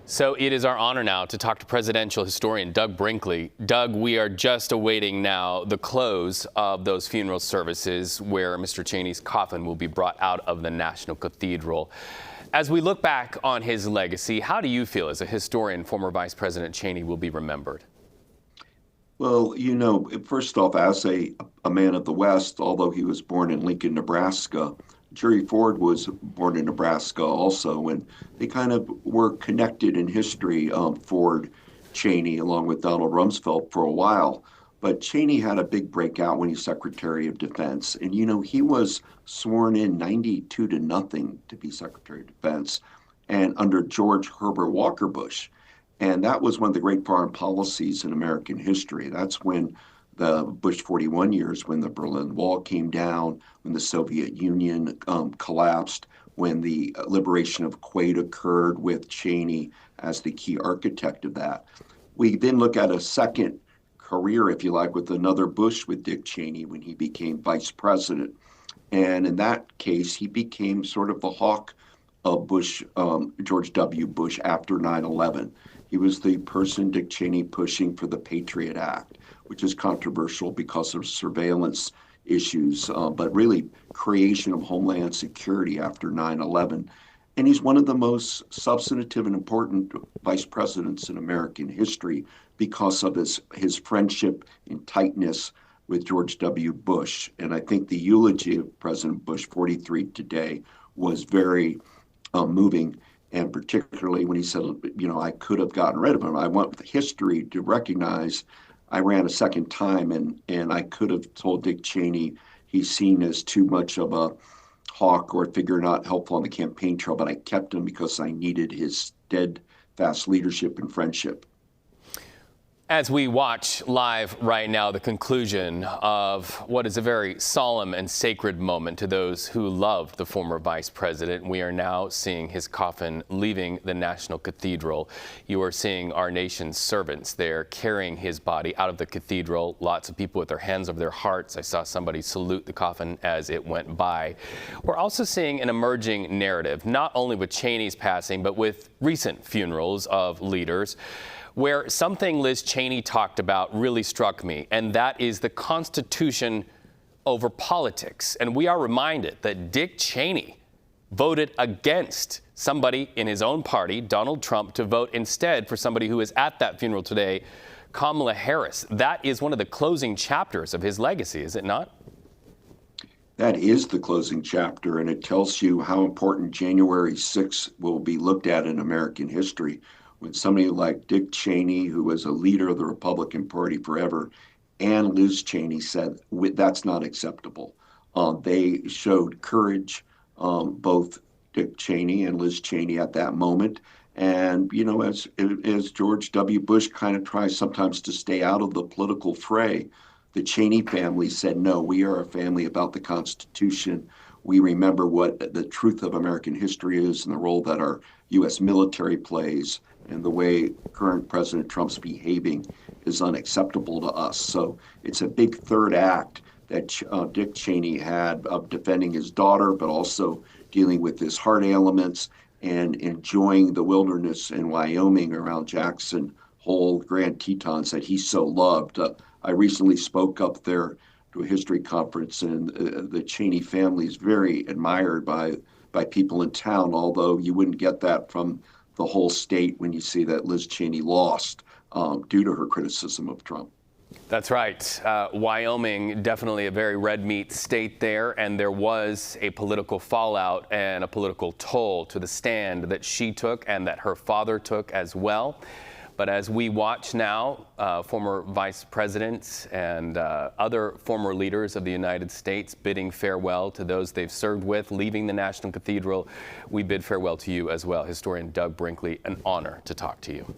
So it is our honor now to talk to presidential historian Doug Brinkley. Doug, we are just awaiting now the close of those funeral services where Mr. Cheney's coffin will be brought out of the National Cathedral. As we look back on his legacy, how do you feel as a historian former Vice President Cheney will be remembered? Well, first off, as a man of the West, although he was born in Lincoln, Nebraska, Jerry Ford was born in Nebraska also, and they kind of were connected in history, Ford, Cheney, along with Donald Rumsfeld for a while. But Cheney had a big breakout when he's Secretary of Defense. And, he was sworn in 92-0 to be Secretary of Defense and under George Herbert Walker Bush. And that was one of the great foreign policies in American history. That's when the Bush 41 years, when the Berlin Wall came down, when the Soviet Union collapsed, when the liberation of Kuwait occurred with Cheney as the key architect of that. We then look at a second career, if you like, with another Bush with Dick Cheney when he became vice president. And in that case, he became sort of the hawk of Bush, George W. Bush after 9/11. He was the person, Dick Cheney, pushing for the Patriot Act, which is controversial because of surveillance issues, but really creation of Homeland Security after 9/11. And he's one of the most substantive and important vice presidents in American history because of his friendship and tightness with George W. Bush. And I think the eulogy of President Bush 43 today was very moving. And particularly when he said, I could have gotten rid of him. I want the history to recognize I ran a second time and I could have told Dick Cheney he's seen as too much of a hawk or a figure not helpful on the campaign trail, but I kept him because I needed his steadfast leadership and friendship. As we watch live right now the conclusion of what is a very solemn and sacred moment to those who loved the former vice president, we are now seeing his coffin leaving the National Cathedral. You are seeing our nation's servants there carrying his body out of the cathedral. Lots of people with their hands over their hearts. I saw somebody salute the coffin as it went by. We're also seeing an emerging narrative, not only with Cheney's passing, but with recent funerals of leaders, where something Liz Cheney talked about really struck me, and that is the Constitution over politics. And we are reminded that Dick Cheney voted against somebody in his own party, Donald Trump, to vote instead for somebody who is at that funeral today, Kamala Harris. That is one of the closing chapters of his legacy, is it not? That is the closing chapter, and it tells you how important January 6th will be looked at in American history. When somebody like Dick Cheney, who was a leader of the Republican Party forever, and Liz Cheney said that's not acceptable. They showed courage, both Dick Cheney and Liz Cheney at that moment. And, as George W. Bush kind of tries sometimes to stay out of the political fray, the Cheney family said, no, we are a family about the Constitution. We remember what the truth of American history is and the role that our U.S. military plays, and the way current President Trump's behaving is unacceptable to us. So it's a big third act that Dick Cheney had of defending his daughter, but also dealing with his heart ailments and enjoying the wilderness in Wyoming around Jackson Hole, Grand Tetons that he so loved. I recently spoke up there to a history conference, and the Cheney family is very admired by people in town, although you wouldn't get that from the whole state when you see that Liz Cheney lost due to her criticism of Trump. That's right. Wyoming, definitely a very red meat state there, and there was a political fallout and a political toll to the stand that she took and that her father took as well. But as we watch now, former vice presidents and other former leaders of the United States bidding farewell to those they've served with, leaving the National Cathedral, we bid farewell to you as well. Historian Doug Brinkley, an honor to talk to you.